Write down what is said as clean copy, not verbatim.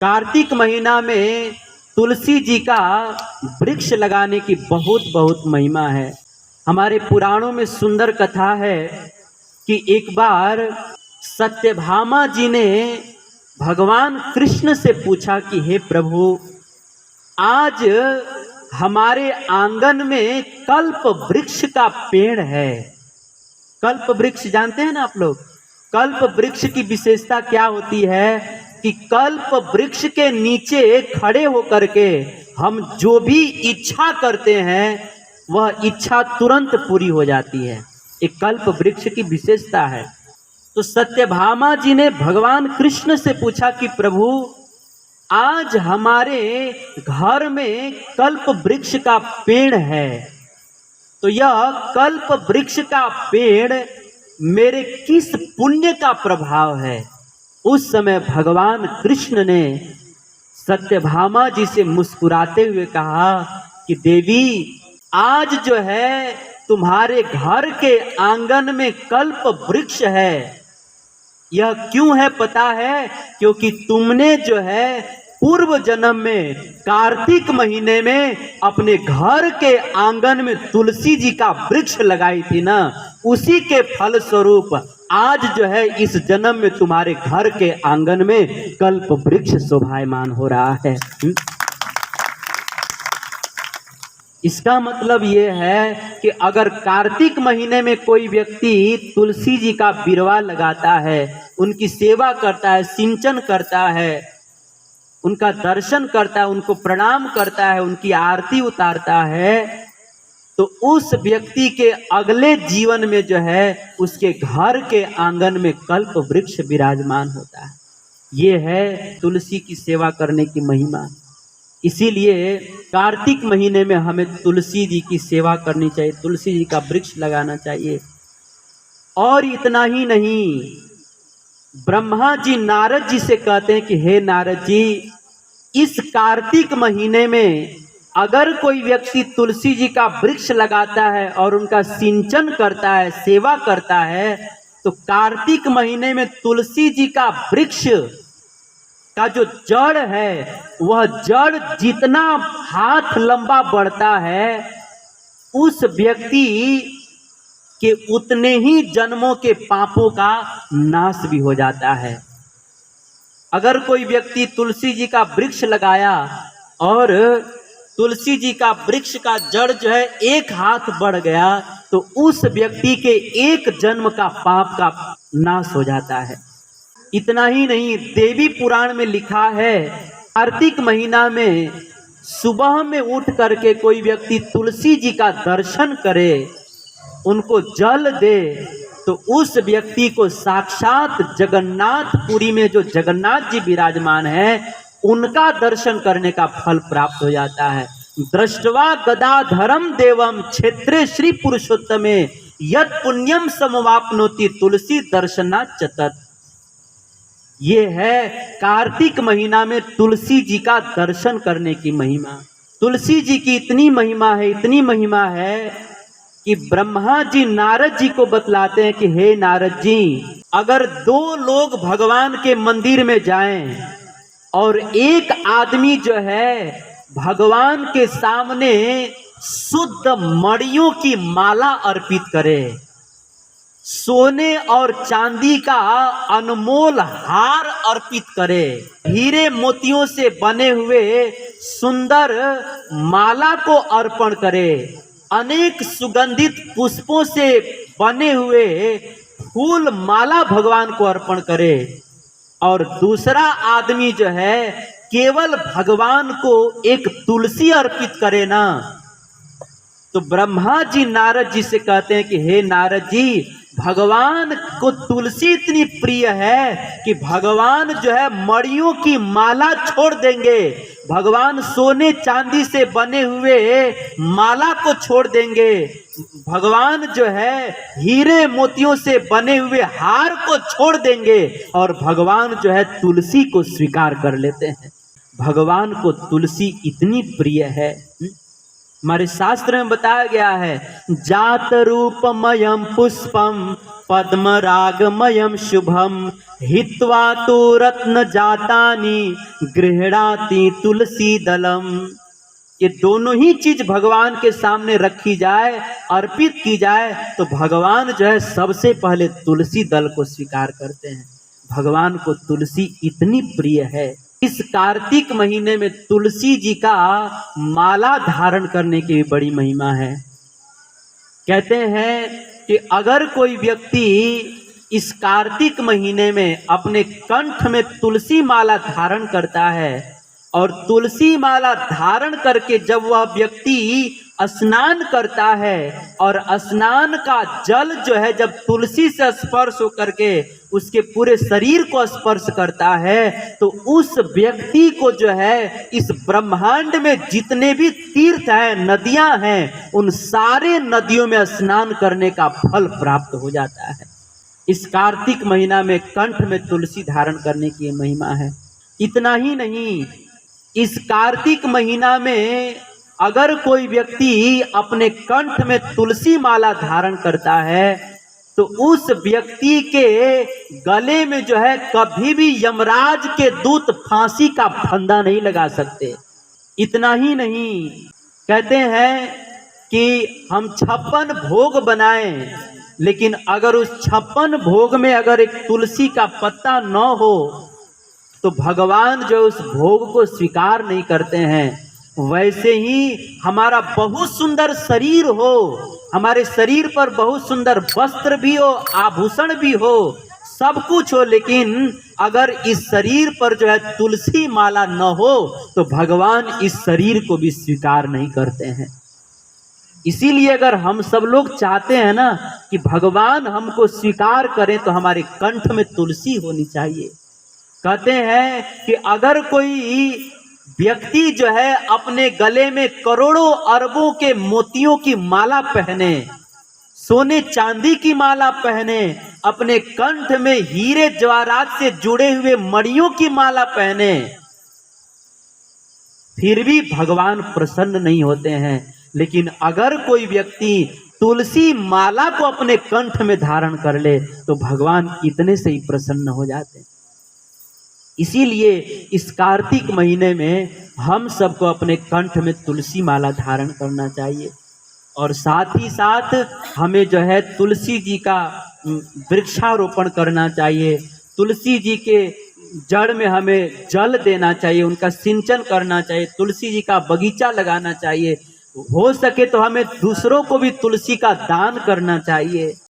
कार्तिक महीना में तुलसी जी का वृक्ष लगाने की बहुत बहुत महिमा है। हमारे पुराणों में सुंदर कथा है कि एक बार सत्यभामा जी ने भगवान कृष्ण से पूछा कि हे प्रभु, आज हमारे आंगन में कल्प वृक्ष का पेड़ है। कल्प वृक्ष जानते हैं ना आप लोग? कल्प वृक्ष की विशेषता क्या होती है कि कल्प वृक्ष के नीचे खड़े होकर के हम जो भी इच्छा करते हैं वह इच्छा तुरंत पूरी हो जाती है। एक कल्प वृक्ष की विशेषता है। तो सत्यभामा जी ने भगवान कृष्ण से पूछा कि प्रभु, आज हमारे घर में कल्प वृक्ष का पेड़ है, तो यह कल्प वृक्ष का पेड़ मेरे किस पुण्य का प्रभाव है? उस समय भगवान कृष्ण ने सत्यभामा जी से मुस्कुराते हुए कहा कि देवी, आज जो है तुम्हारे घर के आंगन में कल्प वृक्ष है। यह क्यों है पता है? क्योंकि तुमने जो है पूर्व जन्म में कार्तिक महीने में अपने घर के आंगन में तुलसी जी का वृक्ष लगाई थी ना, उसी के फल स्वरूप आज जो है इस जन्म में तुम्हारे घर के आंगन में कल्प वृक्ष शोभायमान हो रहा है। इसका मतलब ये है कि अगर कार्तिक महीने में कोई व्यक्ति तुलसी जी का बिरवा लगाता है, उनकी सेवा करता है, सिंचन करता है, उनका दर्शन करता है, उनको प्रणाम करता है, उनकी आरती उतारता है, तो उस व्यक्ति के अगले जीवन में जो है उसके घर के आंगन में कल्प वृक्ष विराजमान होता है। ये है तुलसी की सेवा करने की महिमा। इसीलिए कार्तिक महीने में हमें तुलसी जी की सेवा करनी चाहिए, तुलसी जी का वृक्ष लगाना चाहिए। और इतना ही नहीं, ब्रह्मा जी नारद जी से कहते हैं कि हे नारद जी, इस कार्तिक महीने में अगर कोई व्यक्ति तुलसी जी का वृक्ष लगाता है और उनका सिंचन करता है, सेवा करता है, तो कार्तिक महीने में तुलसी जी का वृक्ष का जो जड़ है, वह जड़ जितना हाथ लंबा बढ़ता है, उस व्यक्ति के उतने ही जन्मों के पापों का नाश भी हो जाता है। अगर कोई व्यक्ति तुलसी जी का वृक्ष लगाया और तुलसी जी का वृक्ष का जड़ जो है एक हाथ बढ़ गया, तो उस व्यक्ति के एक जन्म का पाप का नाश हो जाता है। इतना ही नहीं, देवी पुराण में लिखा है कार्तिक महीना में सुबह में उठ करके कोई व्यक्ति तुलसी जी का दर्शन करे, उनको जल दे, तो उस व्यक्ति को साक्षात जगन्नाथपुरी में जो जगन्नाथ जी विराजमान है, उनका दर्शन करने का फल प्राप्त हो जाता है। दृष्ट्वा गदाधरम देवम क्षेत्रे श्री पुरुषोत्तमे यत् पुण्यम समवाप्नोति तुलसी दर्शनात् चतत। ये है कार्तिक महीना में तुलसी जी का दर्शन करने की महिमा। तुलसी जी की इतनी महिमा है, इतनी महिमा है कि ब्रह्मा जी नारद जी को बतलाते हैं कि हे नारद जी, अगर दो लोग भगवान के मंदिर में जाएं और एक आदमी जो है भगवान के सामने शुद्ध मणियों की माला अर्पित करे, सोने और चांदी का अनमोल हार अर्पित करे, हीरे मोतियों से बने हुए सुंदर माला को अर्पण करे, अनेक सुगंधित पुष्पों से बने हुए फूल माला भगवान को अर्पण करे, और दूसरा आदमी जो है केवल भगवान को एक तुलसी अर्पित करे ना, तो ब्रह्मा जी नारद जी से कहते हैं कि हे नारद जी, भगवान को तुलसी इतनी प्रिय है कि भगवान जो है मणियों की माला छोड़ देंगे, भगवान सोने चांदी से बने हुए माला को छोड़ देंगे, भगवान जो है हीरे मोतियों से बने हुए हार को छोड़ देंगे, और भगवान जो है तुलसी को स्वीकार कर लेते हैं। भगवान को तुलसी इतनी प्रिय है। हमारे शास्त्र में बताया गया है, जात रूपमयम पुष्पम पद्मरागमयम शुभम हित्वा तो रत्न जातानि गृहणाति तुलसी दलम। ये दोनों ही चीज भगवान के सामने रखी जाए, अर्पित की जाए, तो भगवान जो है सबसे पहले तुलसी दल को स्वीकार करते हैं। भगवान को तुलसी इतनी प्रिय है। इस कार्तिक महीने में तुलसी जी का माला धारण करने की भी बड़ी महिमा है। कहते हैं कि अगर कोई व्यक्ति इस कार्तिक महीने में अपने कंठ में तुलसी माला धारण करता है और तुलसी माला धारण करके जब वह व्यक्ति स्नान करता है और स्नान का जल जो है जब तुलसी से स्पर्श होकर के उसके पूरे शरीर को स्पर्श करता है, तो उस व्यक्ति को जो है इस ब्रह्मांड में जितने भी तीर्थ हैं, नदियां हैं, उन सारे नदियों में स्नान करने का फल प्राप्त हो जाता है। इस कार्तिक महीना में कंठ में तुलसी धारण करने की महिमा है। इतना ही नहीं, इस कार्तिक महीना में अगर कोई व्यक्ति अपने कंठ में तुलसी माला धारण करता है तो उस व्यक्ति के गले में जो है कभी भी यमराज के दूत फांसी का फंदा नहीं लगा सकते। इतना ही नहीं, कहते हैं कि हम 56 भोग बनाएं, लेकिन अगर उस 56 भोग में अगर एक तुलसी का पत्ता न हो तो भगवान जो उस भोग को स्वीकार नहीं करते हैं। वैसे ही हमारा बहुत सुंदर शरीर हो, हमारे शरीर पर बहुत सुंदर वस्त्र भी हो, आभूषण भी हो, सब कुछ हो, लेकिन अगर इस शरीर पर जो है तुलसी माला न हो तो भगवान इस शरीर को भी स्वीकार नहीं करते हैं। इसीलिए अगर हम सब लोग चाहते हैं ना कि भगवान हमको स्वीकार करें तो हमारे कंठ में तुलसी होनी चाहिए। कहते हैं कि अगर कोई व्यक्ति जो है अपने गले में करोड़ों अरबों के मोतियों की माला पहने, सोने चांदी की माला पहने, अपने कंठ में हीरे जवाहरात से जुड़े हुए मणियों की माला पहने, फिर भी भगवान प्रसन्न नहीं होते हैं। लेकिन अगर कोई व्यक्ति तुलसी माला को अपने कंठ में धारण कर ले तो भगवान इतने से ही प्रसन्न हो जाते हैं। इसीलिए इस कार्तिक महीने में हम सबको अपने कंठ में तुलसी माला धारण करना चाहिए और साथ ही साथ हमें जो है तुलसी जी का वृक्षारोपण करना चाहिए। तुलसी जी के जड़ में हमें जल देना चाहिए, उनका सिंचन करना चाहिए, तुलसी जी का बगीचा लगाना चाहिए। हो सके तो हमें दूसरों को भी तुलसी का दान करना चाहिए।